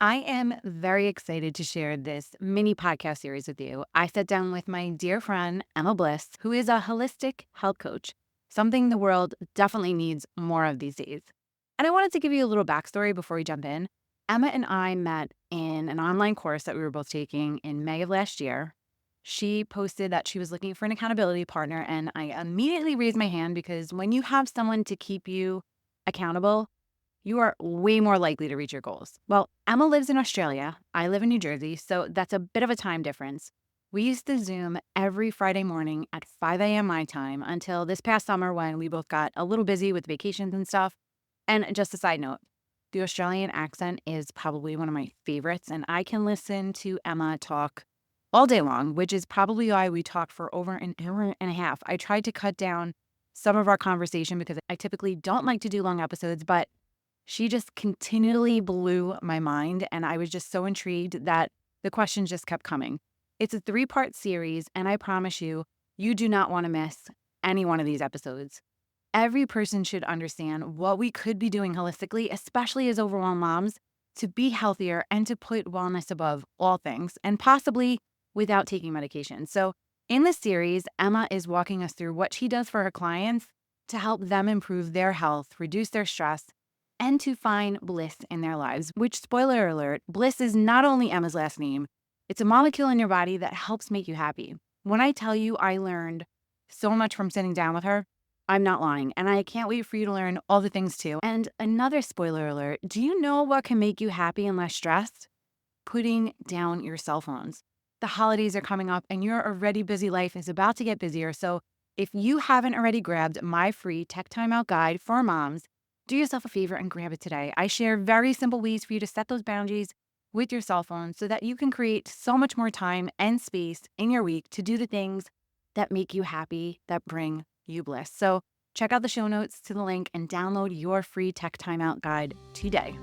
I am very excited to share this mini podcast series with you. I sat down with my dear friend, Emma Bliss, who is a holistic health coach, something the world definitely needs more of these days. And I wanted to give you a little backstory before we jump in. Emma and I met in an online course that we were both taking in May of last year. She posted that she was looking for an accountability partner, and I immediately raised my hand because when you have someone to keep you accountable, you are way more likely to reach your goals. Well, Emma lives in Australia. I live in New Jersey, so that's a bit of a time difference. We used to Zoom every Friday morning at 5 a.m. my time until this past summer when we both got a little busy with vacations and stuff. And just a side note, the Australian accent is probably one of my favorites, and I can listen to Emma talk all day long, which is probably why we talked for over an hour and a half. I tried to cut down some of our conversation because I typically don't like to do long episodes, but she just continually blew my mind, and I was just so intrigued that the questions just kept coming. It's a three-part series, and I promise you, you do not want to miss any one of these episodes. Every person should understand what we could be doing holistically, especially as overwhelmed moms, to be healthier and to put wellness above all things, and possibly without taking medication. So, in this series, Emma is walking us through what she does for her clients to help them improve their health, reduce their stress, and to find bliss in their lives, which, spoiler alert, bliss is not only Emma's last name, it's a molecule in your body that helps make you happy. When I tell you I learned so much from sitting down with her, I'm not lying, and I can't wait for you to learn all the things too. And another spoiler alert, do you know what can make you happy and less stressed? Putting down your cell phones. The holidays are coming up and your already busy life is about to get busier. So if you haven't already grabbed my free Tech Timeout guide for moms, do yourself a favor and grab it today. I share very simple ways for you to set those boundaries with your cell phone so that you can create so much more time and space in your week to do the things that make you happy, that bring you bliss. So check out the show notes to the link and download your free Tech Timeout guide today.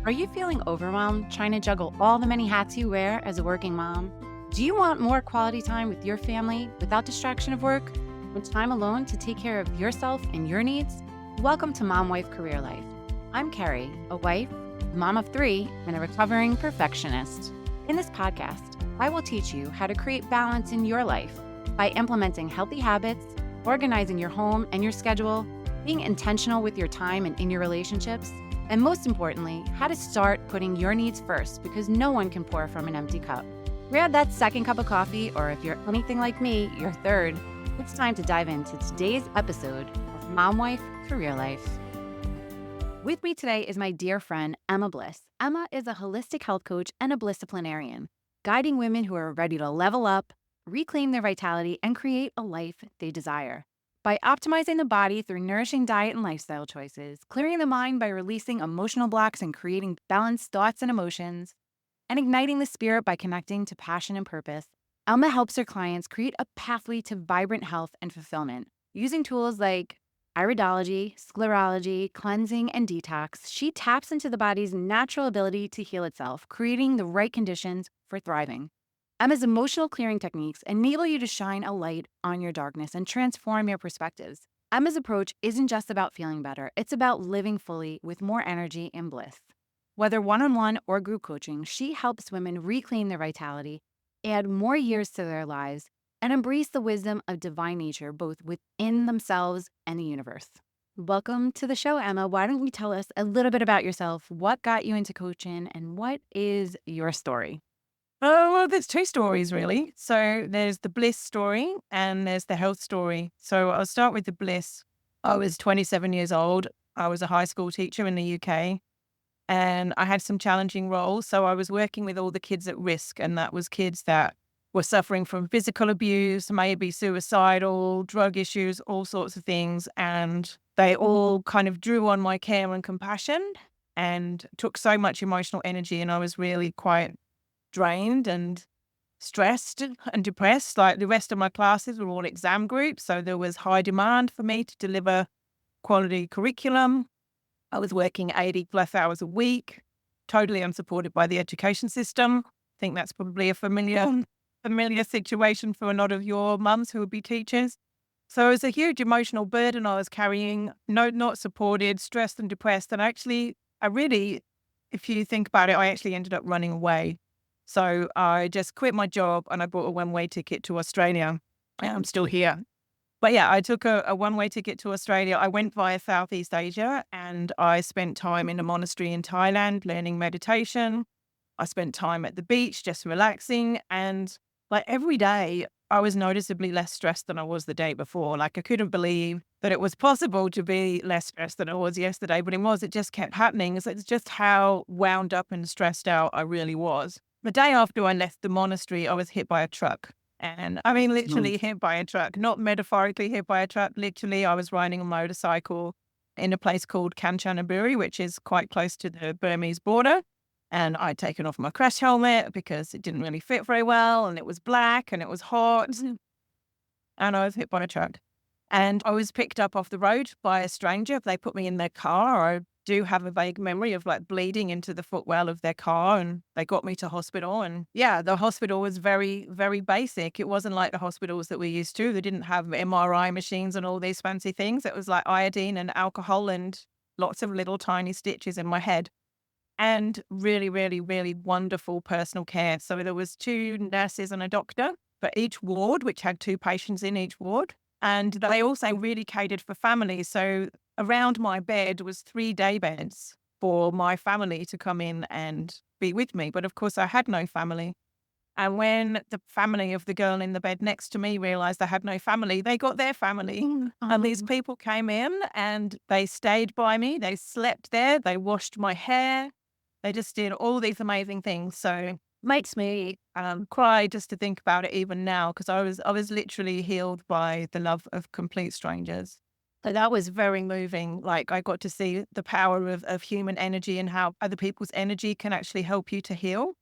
Are you feeling overwhelmed trying to juggle all the many hats you wear as a working mom? Do you want more quality time with your family without distraction of work and time alone to take care of yourself and your needs? Welcome to Mom Wife Career Life. I'm Carrie, a wife, mom of 3, and a recovering perfectionist. In this podcast, I will teach you how to create balance in your life by implementing healthy habits, organizing your home and your schedule, being intentional with your time and in your relationships, and most importantly, how to start putting your needs first because no one can pour from an empty cup. Grab that second cup of coffee, or if you're anything like me, your third. It's time to dive into today's episode of Mom Wife Career Life. With me today is my dear friend, Emma Bliss. Emma is a holistic health coach and a blissiplinarian, guiding women who are ready to level up, reclaim their vitality, and create a life they desire. By optimizing the body through nourishing diet and lifestyle choices, clearing the mind by releasing emotional blocks and creating balanced thoughts and emotions, and igniting the spirit by connecting to passion and purpose, Emma helps her clients create a pathway to vibrant health and fulfillment. Using tools like iridology, sclerology, cleansing, and detox, she taps into the body's natural ability to heal itself, creating the right conditions for thriving. Emma's emotional clearing techniques enable you to shine a light on your darkness and transform your perspectives. Emma's approach isn't just about feeling better, it's about living fully with more energy and bliss. Whether one-on-one or group coaching, she helps women reclaim their vitality, add more years to their lives, and embrace the wisdom of divine nature both within themselves and the universe. Welcome to the show, Emma. Why don't you tell us a little bit about yourself? What got you into coaching and what is your story? Oh, well, there's two stories really. So there's the bliss story and there's the health story. So I'll start with the bliss. I was 27 years old. I was a high school teacher in the UK and I had some challenging roles. So I was working with all the kids at risk, and that was kids that were suffering from physical abuse, maybe suicidal, drug issues, all sorts of things. And they all kind of drew on my care and compassion and took so much emotional energy. And I was really quite drained and stressed and depressed. Like the rest of my classes were all exam groups, so there was high demand for me to deliver quality curriculum. I was working 80 plus hours a week, totally unsupported by the education system. I think that's probably a familiar situation for a lot of your mums who would be teachers. So it was a huge emotional burden I was carrying, not supported, stressed and depressed. And actually, I really if you think about it, I actually ended up running away. So I just quit my job and I bought a one-way ticket to Australia. And I'm still here. But yeah, I took a one-way ticket to Australia. I went via Southeast Asia and I spent time in a monastery in Thailand learning meditation. I spent time at the beach just relaxing. And like every day, I was noticeably less stressed than I was the day before. Like I couldn't believe that it was possible to be less stressed than I was yesterday, but it was. It just kept happening. So it's just how wound up and stressed out I really was. The day after I left the monastery, I was hit by a truck. And I mean, literally hit by a truck, not metaphorically hit by a truck. Literally, I was riding a motorcycle in a place called Kanchanaburi, which is quite close to the Burmese border. And I'd taken off my crash helmet because it didn't really fit very well. And it was black and it was hot. And I was hit by a truck. And I was picked up off the road by a stranger. They put me in their car. I do have a vague memory of like bleeding into the footwell of their car, and they got me to hospital. And yeah, the hospital was very, very basic. It wasn't like the hospitals that we're used to. They didn't have MRI machines and all these fancy things. It was like iodine and alcohol and lots of little tiny stitches in my head. And really, really, really wonderful personal care. So there was two nurses and a doctor for each ward, which had two patients in each ward. And they also really catered for families. So around my bed was 3 day beds for my family to come in and be with me. But of course, I had no family. And when the family of the girl in the bed next to me realized I had no family, they got their family. And these people came in and they stayed by me. They slept there. They washed my hair. They just did all these amazing things. So makes me cry just to think about it even now, because I was literally healed by the love of complete strangers. So that was very moving. Like I got to see the power of human energy and how other people's energy can actually help you to heal.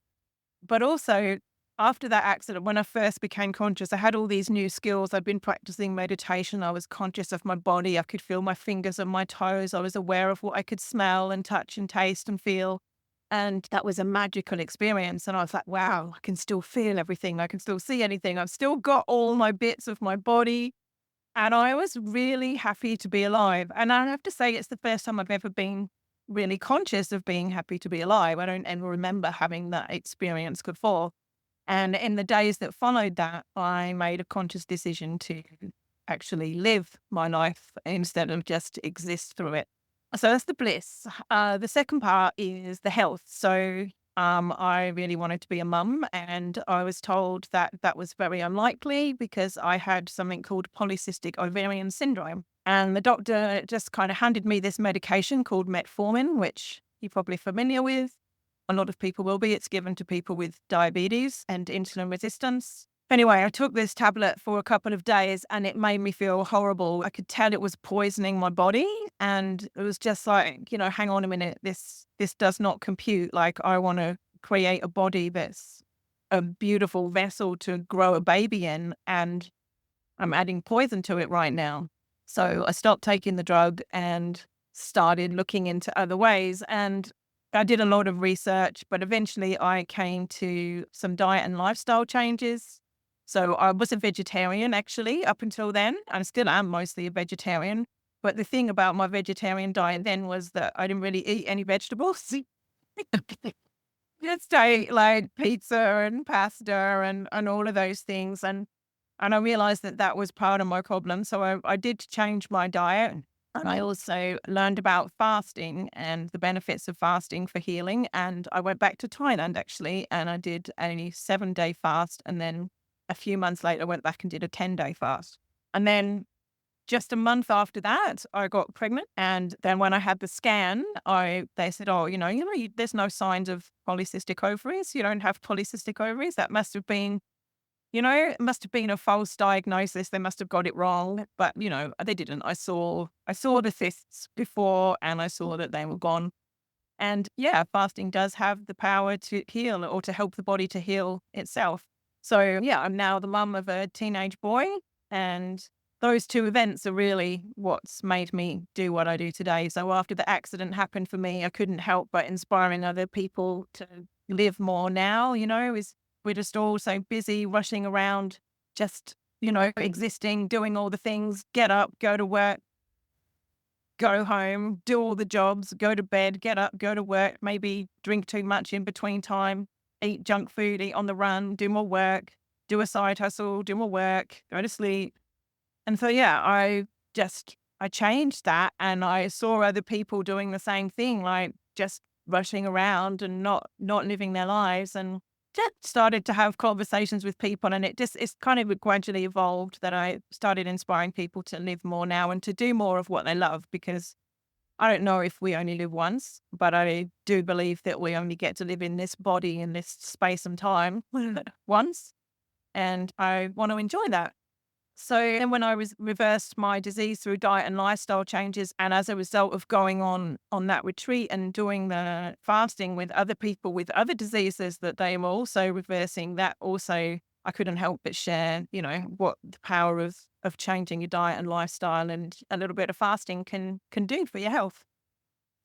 But also after that accident, when I first became conscious, I had all these new skills. I'd been practicing meditation. I was conscious of my body. I could feel my fingers and my toes. I was aware of what I could smell and touch and taste and feel. And that was a magical experience. And I was like, wow, I can still feel everything. I can still see anything. I've still got all my bits of my body. And I was really happy to be alive. And I have to say, it's the first time I've ever been really conscious of being happy to be alive. I don't ever remember having that experience before. And in the days that followed that, I made a conscious decision to actually live my life instead of just exist through it. So that's the bliss. The second part is the health. So I really wanted to be a mum, and I was told that that was very unlikely because I had something called polycystic ovarian syndrome. And the doctor just kind of handed me this medication called metformin, which you're probably familiar with. A lot of people will be. It's given to people with diabetes and insulin resistance. Anyway, I took this tablet for a couple of days and it made me feel horrible. I could tell it was poisoning my body. And it was just like, hang on a minute, this does not compute. Like I want to create a body that's a beautiful vessel to grow a baby in. And I'm adding poison to it right now. So I stopped taking the drug and started looking into other ways. And I did a lot of research, but eventually I came to some diet and lifestyle changes. So I was a vegetarian actually up until then. I still am mostly a vegetarian. But the thing about my vegetarian diet then was that I didn't really eat any vegetables. Just ate like pizza and pasta and all of those things. And I realized that that was part of my problem. So I did change my diet. And I also learned about fasting and the benefits of fasting for healing. And I went back to Thailand actually, and I did a 7-day fast. And then a few months later, I went back and did a 10-day fast. And then just a month after that, I got pregnant. And then when I had the scan, they said, oh, there's no signs of polycystic ovaries. You don't have polycystic ovaries. That must have been it must have been a false diagnosis. They must have got it wrong, but they didn't. I saw the cysts before, and I saw that they were gone. And yeah, fasting does have the power to heal or to help the body to heal itself. So yeah, I'm now the mum of a teenage boy, and those two events are really what's made me do what I do today. So after the accident happened for me, I couldn't help but inspiring other people to live more now, we're just all so busy rushing around, just, existing, doing all the things, get up, go to work, go home, do all the jobs, go to bed, get up, go to work, maybe drink too much in between time, eat junk food, eat on the run, do more work, do a side hustle, do more work, go to sleep. And so, yeah, I changed that, and I saw other people doing the same thing, like just rushing around and not living their lives, and just started to have conversations with people. And it's kind of gradually evolved that I started inspiring people to live more now and to do more of what they love, because I don't know if we only live once, but I do believe that we only get to live in this body, in this space and time once. And I want to enjoy that. So then when I reversed my disease through diet and lifestyle changes, and as a result of going on that retreat and doing the fasting with other people with other diseases that they were also reversing, that also I couldn't help but share, what the power of changing your diet and lifestyle and a little bit of fasting can do for your health.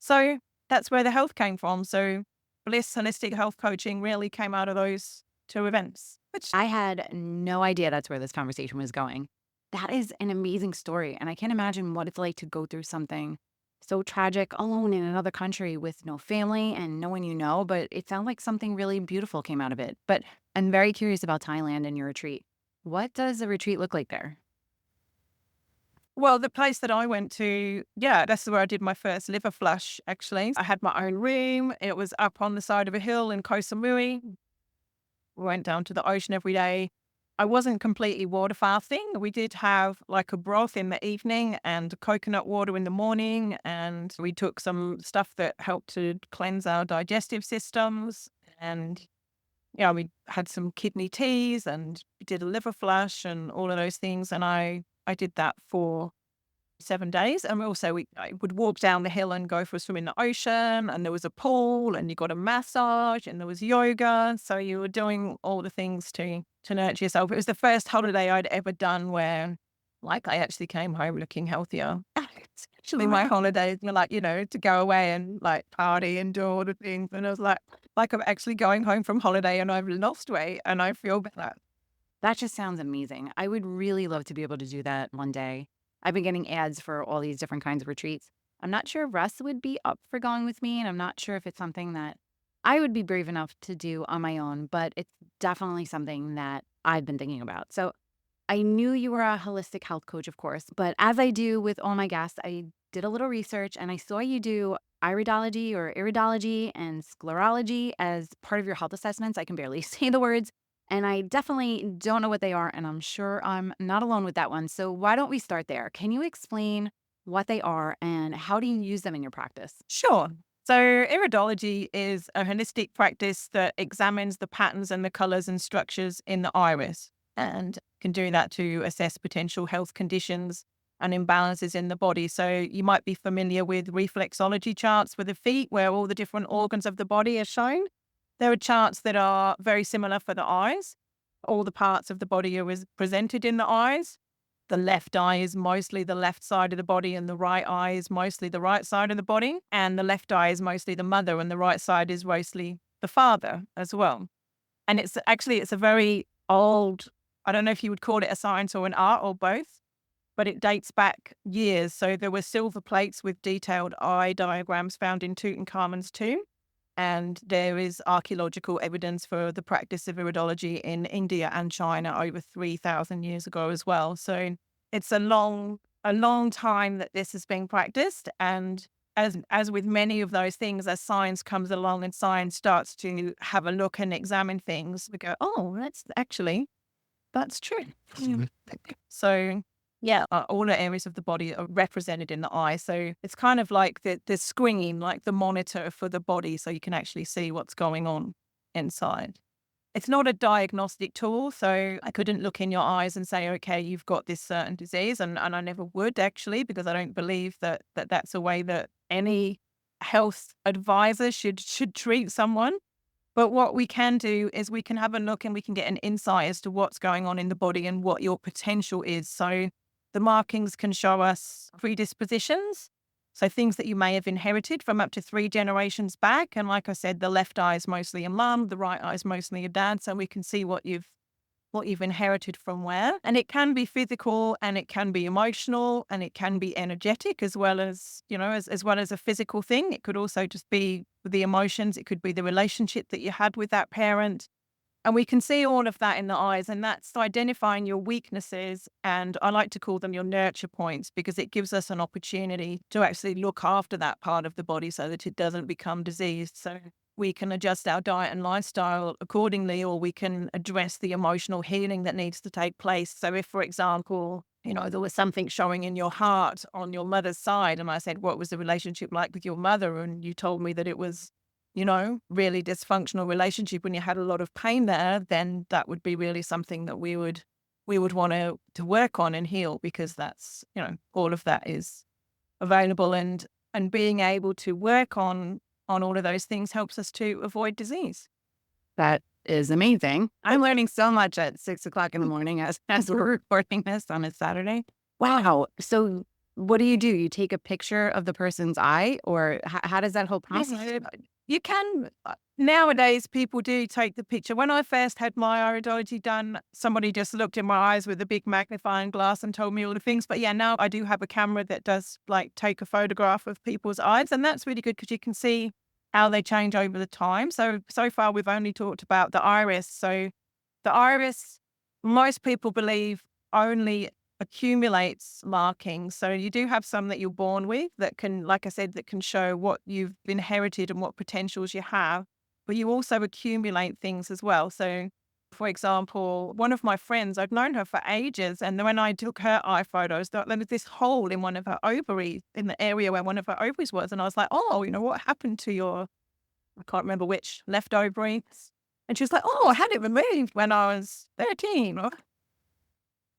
So that's where the health came from. So Bliss Holistic Health Coaching really came out of those two events. I had no idea that's where this conversation was going. That is an amazing story. And I can't imagine what it's like to go through something so tragic alone in another country with no family and no one you know. But it sounds like something really beautiful came out of it. But I'm very curious about Thailand and your retreat. What does a retreat look like there? Well, the place that I went to, yeah, that's where I did my first liver flush, actually. I had my own room. It was up on the side of a hill in Koh Samui. We went down to the ocean every day. I wasn't completely water fasting. We did have like a broth in the evening and coconut water in the morning. And we took some stuff that helped to cleanse our digestive systems. And yeah, we had some kidney teas and did a liver flush and all of those things. And I did that for 7 days. And I would walk down the hill and go for a swim in the ocean. And there was a pool and you got a massage and there was yoga. So you were doing all the things to nurture yourself. It was the first holiday I'd ever done where like I actually came home looking healthier. It's actually my holidays were like, to go away and like party and do all the things. And I was like I'm actually going home from holiday and I've lost weight and I feel better. That just sounds amazing. I would really love to be able to do that one day. I've been getting ads for all these different kinds of retreats. I'm not sure if Russ would be up for going with me, and I'm not sure if it's something that I would be brave enough to do on my own, but it's definitely something that I've been thinking about. So I knew you were a holistic health coach, of course, but as I do with all my guests, I did a little research and I saw you do iridology and sclerology as part of your health assessments. I can barely say the words. And I definitely don't know what they are, and I'm sure I'm not alone with that one. So why don't we start there? Can you explain what they are and how do you use them in your practice? Sure. So, iridology is a holistic practice that examines the patterns and the colors and structures in the iris and can do that to assess potential health conditions and imbalances in the body. So, you might be familiar with reflexology charts for the feet, where all the different organs of the body are shown. There are charts that are very similar for the eyes. All the parts of the body are presented in the eyes. The left eye is mostly the left side of the body, and the right eye is mostly the right side of the body. And the left eye is mostly the mother, and the right side is mostly the father as well. And it's a very old, I don't know if you would call it a science or an art or both, but it dates back years. So there were silver plates with detailed eye diagrams found in Tutankhamun's tomb. And there is archaeological evidence for the practice of iridology in India and China over 3,000 years ago as well. So it's a long time that this has been practiced. And as with many of those things, as science comes along and science starts to have a look and examine things, we go, oh, that's true. So yeah, all the areas of the body are represented in the eye. So it's kind of like the screen, like the monitor for the body, so you can actually see what's going on inside. It's not a diagnostic tool, so I couldn't look in your eyes and say, okay, you've got this certain disease. And I never would actually, because I don't believe that's a way that any health advisor should treat someone. But what we can do is we can have a look and we can get an insight as to what's going on in the body and what your potential is. So the markings can show us predispositions. So things that you may have inherited from up to 3 generations back. And like I said, the left eye is mostly a mum, the right eye is mostly a dad. So we can see what you've what you've inherited from where. And it can be physical and it can be emotional and it can be energetic as well as, as well as a physical thing. It could also just be the emotions. It could be the relationship that you had with that parent. And we can see all of that in the eyes, and that's identifying your weaknesses. And I like to call them your nurture points because it gives us an opportunity to actually look after that part of the body so that it doesn't become diseased. So we can adjust our diet and lifestyle accordingly, or we can address the emotional healing that needs to take place. So if, for example, there was something showing in your heart on your mother's side, and I said, what was the relationship like with your mother? And you told me that it was really dysfunctional relationship when you had a lot of pain there, then that would be really something that we would want to work on and heal, because that's, all of that is available, and being able to work on all of those things helps us to avoid disease. That is amazing. I'm learning so much at 6 o'clock in the morning as we're recording this on a Saturday. Wow. So what do? You take a picture of the person's eye, or how does that whole process? You can, nowadays people do take the picture. When I first had my iridology done, somebody just looked in my eyes with a big magnifying glass and told me all the things. But yeah, now I do have a camera that does take a photograph of people's eyes. And that's really good because you can see how they change over the time. So far we've only talked about the iris. So the iris, most people believe, only accumulates markings. So you do have some that you're born with that can, like I said, that can show what you've inherited and what potentials you have, but you also accumulate things as well. So for example, one of my friends, I'd known her for ages, and when I took her eye photos, there was this hole in one of her ovaries, in the area where one of her ovaries was. And I was like, oh, what happened to your, I can't remember which, left ovary? And she was like, oh, I had it removed when I was 13.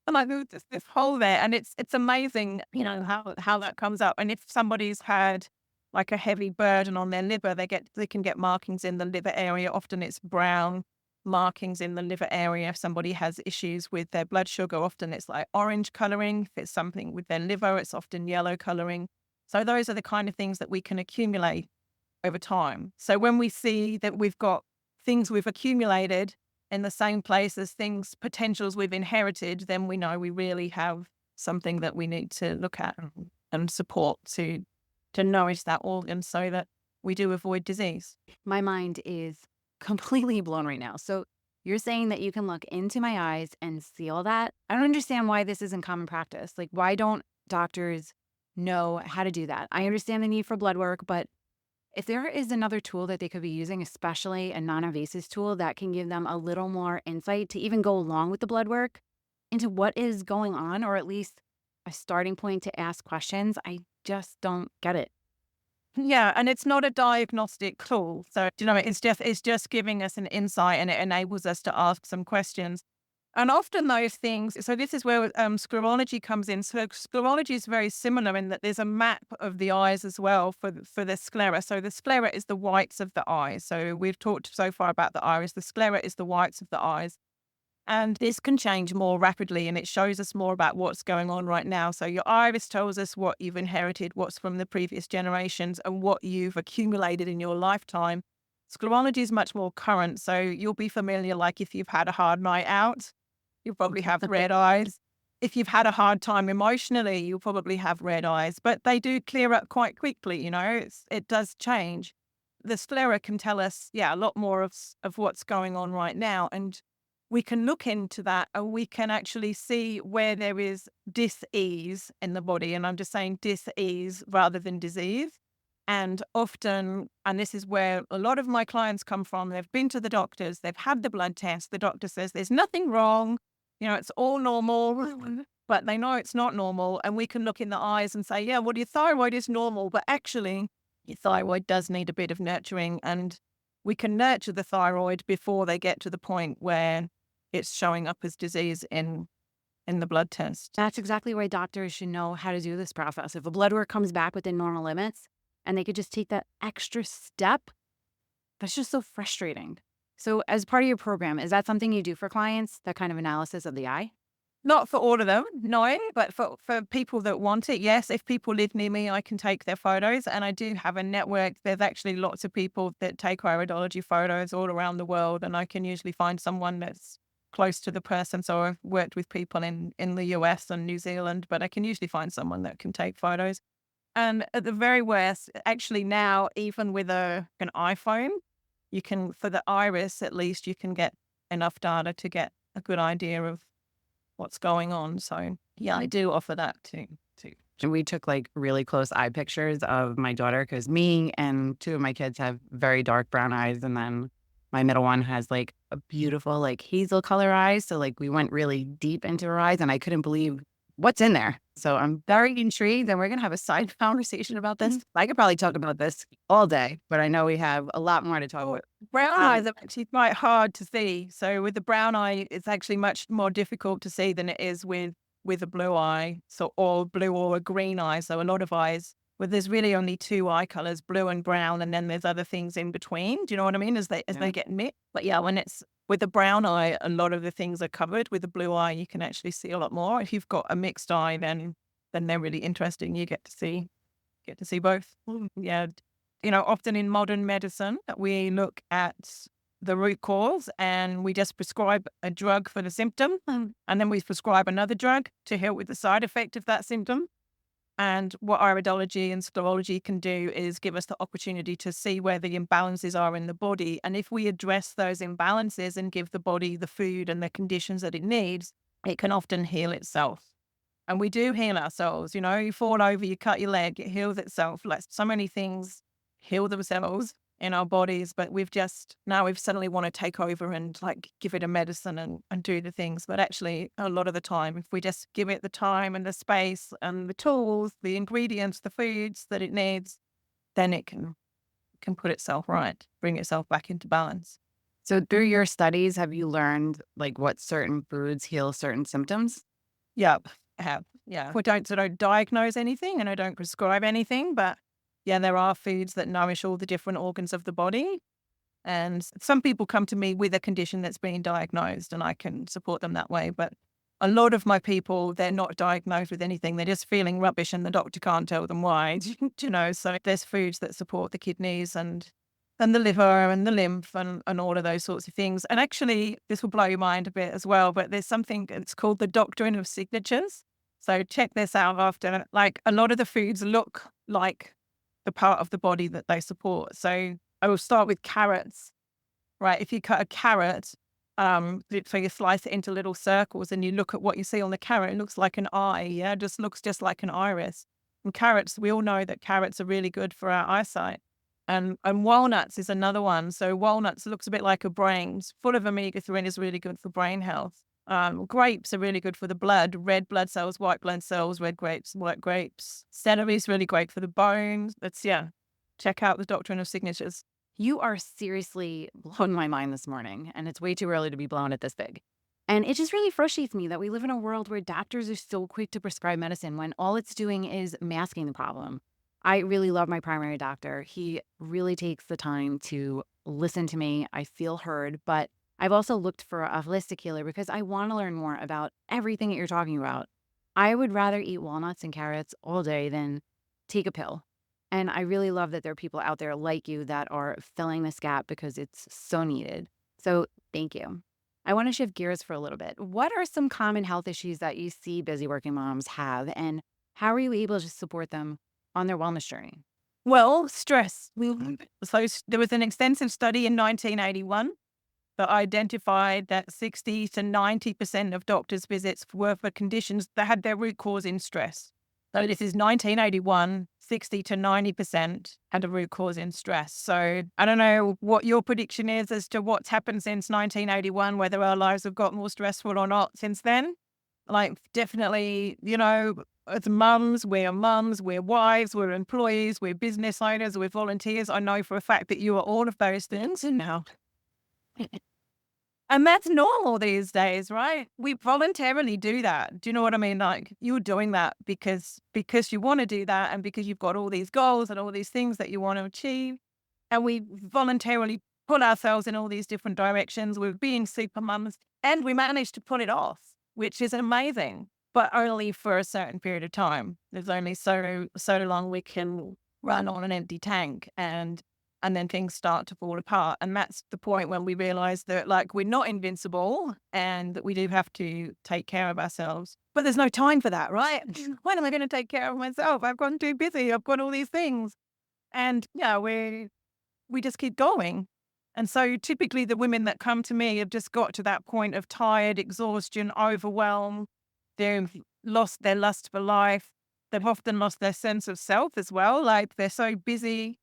And there was this hole there, and it's amazing, how that comes up. And if somebody's had like a heavy burden on their liver, they can get markings in the liver area. Often it's brown markings in the liver area. If somebody has issues with their blood sugar, often it's like orange coloring. If it's something with their liver, it's often yellow coloring. So those are the kind of things that we can accumulate over time. So when we see that we've got things we've accumulated in the same place as potentials we've inherited, then we know we really have something that we need to look at and support to nourish that organ so that we do avoid disease. My mind is completely blown right now. So you're saying that you can look into my eyes and see all that? I don't understand why this isn't common practice. Like, why don't doctors know how to do that? I understand the need for blood work, but if there is another tool that they could be using, especially a non-invasive tool that can give them a little more insight to even go along with the blood work into what is going on, or at least a starting point to ask questions, I just don't get it. Yeah, and it's not a diagnostic tool. So, it's just giving us an insight, and it enables us to ask some questions. And often those things, so this is where sclerology comes in. So sclerology is very similar in that there's a map of the eyes as well for the sclera. So the sclera is the whites of the eye. So we've talked so far about the iris. The sclera is the whites of the eyes. And this can change more rapidly, and it shows us more about what's going on right now. So your iris tells us what you've inherited, what's from the previous generations, and what you've accumulated in your lifetime. Sclerology is much more current. So you'll be familiar, like if you've had a hard night out, you'll probably have red eyes. If you've had a hard time emotionally, you'll probably have red eyes, but they do clear up quite quickly. It does change. The sclera can tell us, a lot more of what's going on right now. And we can look into that, and we can actually see where there is dis-ease in the body. And I'm just saying dis-ease rather than disease. And often, and this is where a lot of my clients come from, they've been to the doctors, they've had the blood test, the doctor says there's nothing wrong, it's all normal, but they know it's not normal. And we can look in the eyes and say, yeah, well, your thyroid is normal, but actually your thyroid does need a bit of nurturing, and we can nurture the thyroid before they get to the point where it's showing up as disease in the blood test. That's exactly why doctors should know how to do this process. If a blood work comes back within normal limits and they could just take that extra step, that's just so frustrating. So as part of your program, is that something you do for clients, that kind of analysis of the eye? Not for all of them, no, but for people that want it, yes. If people live near me, I can take their photos, and I do have a network. There's actually lots of people that take iridology photos all around the world, and I can usually find someone that's close to the person. So I've worked with people in the US and New Zealand, but I can usually find someone that can take photos. And at the very worst, actually now, even with an iPhone, you can, for the iris at least, you can get enough data to get a good idea of what's going on. So yeah, I do offer that too. And we took like really close eye pictures of my daughter because me and two of my kids have very dark brown eyes. And then my middle one has like a beautiful, like hazel color eyes. So like we went really deep into her eyes and I couldn't believe what's in there. So I'm very intrigued and we're going to have a side conversation about this. I could probably talk about this all day, but I know we have a lot more to talk about. Brown eyes are actually quite hard to see. So with the brown eye, it's actually much more difficult to see than it is with a blue eye. So or blue or a green eye. So a lot of eyes, where there's really only two eye colors, blue and brown, and then there's other things in between. Do you know what I mean? As they get mixed. But yeah, when it's with the brown eye, a lot of the things are covered. With the blue eye, you can actually see a lot more. If you've got a mixed eye, then they're really interesting. You get to see both. Yeah. Often in modern medicine, we look at the root cause and we just prescribe a drug for the symptom. And then we prescribe another drug to help with the side effect of that symptom. And what iridology and sclerology can do is give us the opportunity to see where the imbalances are in the body. And if we address those imbalances and give the body the food and the conditions that it needs, it can often heal itself. And we do heal ourselves. You fall over, you cut your leg, it heals itself. Like so many things heal themselves in our bodies, but we've suddenly want to take over and like give it a medicine and do the things. But actually, a lot of the time, if we just give it the time and the space and the tools, the ingredients, the foods that it needs, then it can put itself right, bring itself back into balance. So through your studies, have you learned like what certain foods heal certain symptoms? Yep, I have. Yeah. I don't diagnose anything and I don't prescribe anything, but yeah, there are foods that nourish all the different organs of the body. And some people come to me with a condition that's been diagnosed and I can support them that way. But a lot of my people, they're not diagnosed with anything. They're just feeling rubbish and the doctor can't tell them why, So there's foods that support the kidneys and the liver and the lymph and all of those sorts of things. And actually, this will blow your mind a bit as well, but there's something that's called the doctrine of signatures. So check this out after. Like a lot of the foods look like the part of the body that they support. So I will start with carrots, right? If you cut a carrot, so you slice it into little circles and you look at what you see on the carrot, it looks like an eye, yeah? Just looks just like an iris. And carrots, we all know that carrots are really good for our eyesight. And walnuts is another one. So walnuts looks a bit like a brain. It's full of omega-3 and is really good for brain health. Grapes are really good for the blood, red blood cells, white blood cells, red grapes, white grapes. Celery is really great for the bones. Check out the doctrine of signatures. You are seriously blowing my mind this morning, and it's way too early to be blown at this big. And it just really frustrates me that we live in a world where doctors are so quick to prescribe medicine when all it's doing is masking the problem. I really love my primary doctor. He really takes the time to listen to me. I feel heard, but I've also looked for a holistic healer because I want to learn more about everything that you're talking about. I would rather eat walnuts and carrots all day than take a pill. And I really love that there are people out there like you that are filling this gap because it's so needed. So thank you. I want to shift gears for a little bit. What are some common health issues that you see busy working moms have, and how are you able to support them on their wellness journey? Well, stress. So there was an extensive study in 1981 that identified that 60 to 90% of doctors' visits were for conditions that had their root cause in stress. So this is 1981, 60 to 90% had a root cause in stress. So I don't know what your prediction is as to what's happened since 1981, whether our lives have got more stressful or not since then. Like definitely, as mums, we're wives, we're employees, we're business owners, we're volunteers. I know for a fact that you are all of those things now. And that's normal these days, right? We voluntarily do that. Do you know what I mean? Like you're doing that because you want to do that and because you've got all these goals and all these things that you want to achieve. And we voluntarily put ourselves in all these different directions. We're being super mums and we manage to pull it off, which is amazing, but only for a certain period of time. There's only so long we can run on an empty tank. And and then things start to fall apart. And that's the point when we realize that like we're not invincible and that we do have to take care of ourselves. But there's no time for that, right? When am I going to take care of myself? I've gotten too busy. I've got all these things. And yeah, we just keep going. And so typically the women that come to me have just got to that point of tired, exhaustion, overwhelm. They've lost their lust for life. They've often lost their sense of self as well. Like they're so busy,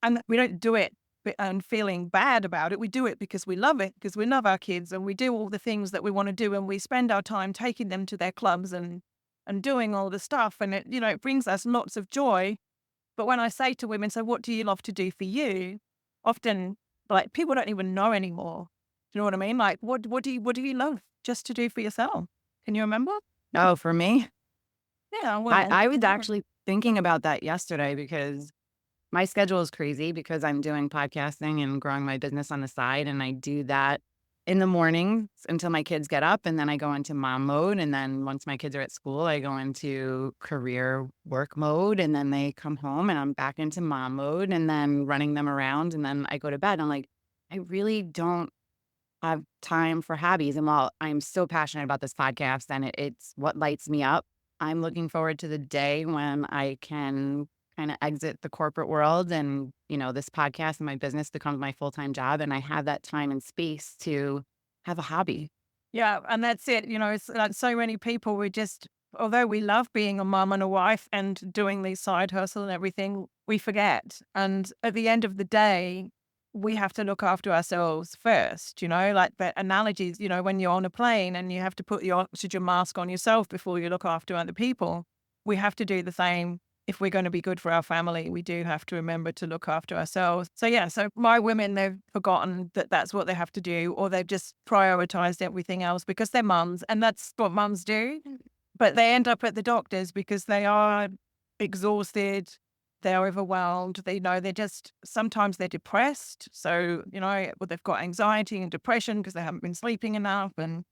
and we don't do it and feeling bad about it. We do it because we love it, because we love our kids, and we do all the things that we want to do, and we spend our time taking them to their clubs and doing all the stuff. And it, it brings us lots of joy. But when I say to women, so what do you love to do for you? Often, like, people don't even know anymore. Do you know what I mean? Like, what do you love just to do for yourself? Can you remember? Oh, for me, Yeah, I, well, I was actually thinking about that yesterday because my schedule is crazy because I'm doing podcasting and growing my business on the side. And I do that in the mornings until my kids get up. And then I go into mom mode. And then once my kids are at school, I go into career work mode. And then they come home and I'm back into mom mode and then running them around. And then I go to bed. I'm like, I really don't have time for hobbies. And while I'm so passionate about this podcast and it's what lights me up, I'm looking forward to the day when I can kind of exit the corporate world and, this podcast and my business becomes my full-time job. And I have that time and space to have a hobby. yeah, and that's it. It's like so many people, we just, although we love being a mum and a wife and doing these side hustle and everything, we forget. And at the end of the day, we have to look after ourselves first, like the analogies, when you're on a plane and you have to put your oxygen mask on yourself before you look after other people. We have to do the same. If we're going to be good for our family, we do have to remember to look after ourselves. So yeah, so my women, they've forgotten that that's what they have to do, or they've just prioritized everything else because they're mums and that's what mums do. But they end up at the doctors because they are exhausted, they're overwhelmed, they're just, sometimes they're depressed. So, well, they've got anxiety and depression because they haven't been sleeping enough and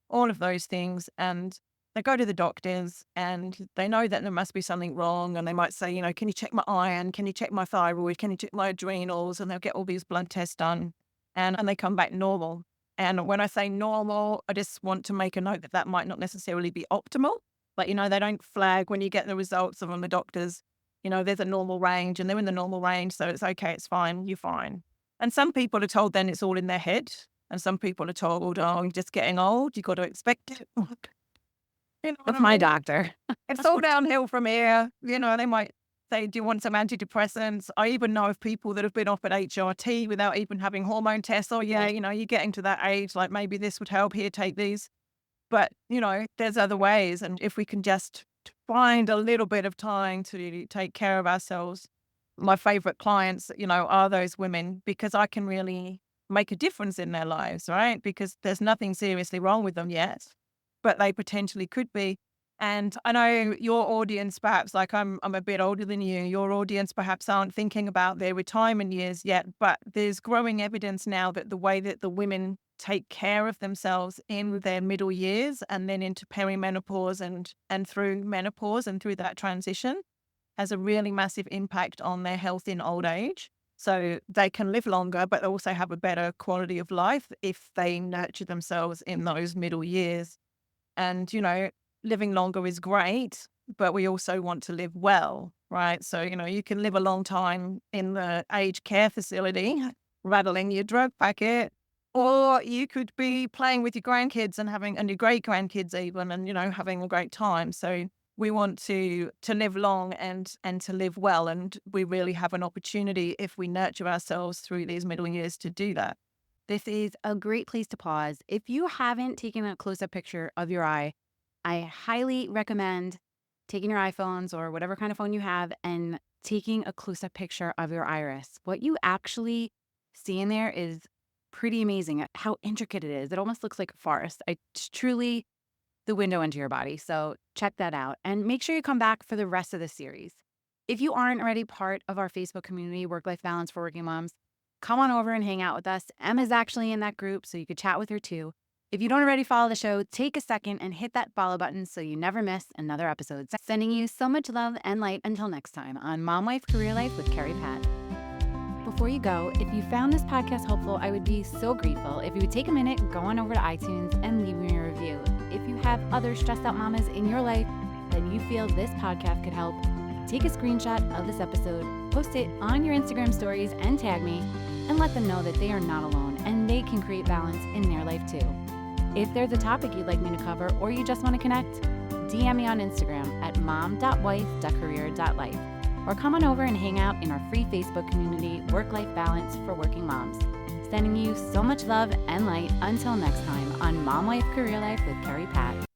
all of those things. And they go to the doctors and they know that there must be something wrong. And they might say, can you check my iron? Can you check my thyroid? Can you check my adrenals? And they'll get all these blood tests done and they come back normal. And when I say normal, I just want to make a note that might not necessarily be optimal. But, they don't flag when you get the results from the doctors, there's a normal range and they're in the normal range. So it's okay. It's fine. You're fine. And some people are told then it's all in their head. And some people are told, oh, you're just getting old. You got to expect it. That's my doctor. It's all downhill from here. They might say, do you want some antidepressants? I even know of people that have been offered HRT without even having hormone tests. Oh, yeah, you're getting to that age. Like maybe this would help. Here, take these. But, there's other ways. And if we can just find a little bit of time to take care of ourselves, my favorite clients, are those women because I can really make a difference in their lives, right? Because there's nothing seriously wrong with them yet, but they potentially could be. And I know your audience, perhaps like I'm a bit older than you, your audience perhaps aren't thinking about their retirement years yet, but there's growing evidence now that the way that the women take care of themselves in their middle years and then into perimenopause and through menopause and through that transition has a really massive impact on their health in old age. So they can live longer, but also have a better quality of life if they nurture themselves in those middle years. And, living longer is great, but we also want to live well, right? So, you can live a long time in the aged care facility, rattling your drug packet, or you could be playing with your grandkids and your great grandkids even, and, having a great time. So we want to live long and to live well. And we really have an opportunity if we nurture ourselves through these middle years to do that. This is a great place to pause. If you haven't taken a close-up picture of your eye, I highly recommend taking your iPhones or whatever kind of phone you have and taking a close-up picture of your iris. What you actually see in there is pretty amazing at how intricate it is. It almost looks like a forest. It's truly the window into your body. So check that out and make sure you come back for the rest of the series. If you aren't already part of our Facebook community, Work-Life Balance for Working Moms, come on over and hang out with us. Emma's actually in that group, so you could chat with her too. If you don't already follow the show, take a second and hit that follow button so you never miss another episode. Sending you so much love and light until next time on Mom Wife Career Life with Carrie Pat. before you go, if you found this podcast helpful, I would be so grateful if you would take a minute, go on over to iTunes and leave me a review. If you have other stressed out mamas in your life that you feel this podcast could help, take a screenshot of this episode, post it on your Instagram stories and tag me, and let them know that they are not alone and they can create balance in their life too. If there's a topic you'd like me to cover or you just want to connect, DM me on Instagram at mom.wife.career.life or come on over and hang out in our free Facebook community, Work-Life Balance for Working Moms. Sending you so much love and light until next time on Mom Wife Career Life with Carrie Pat.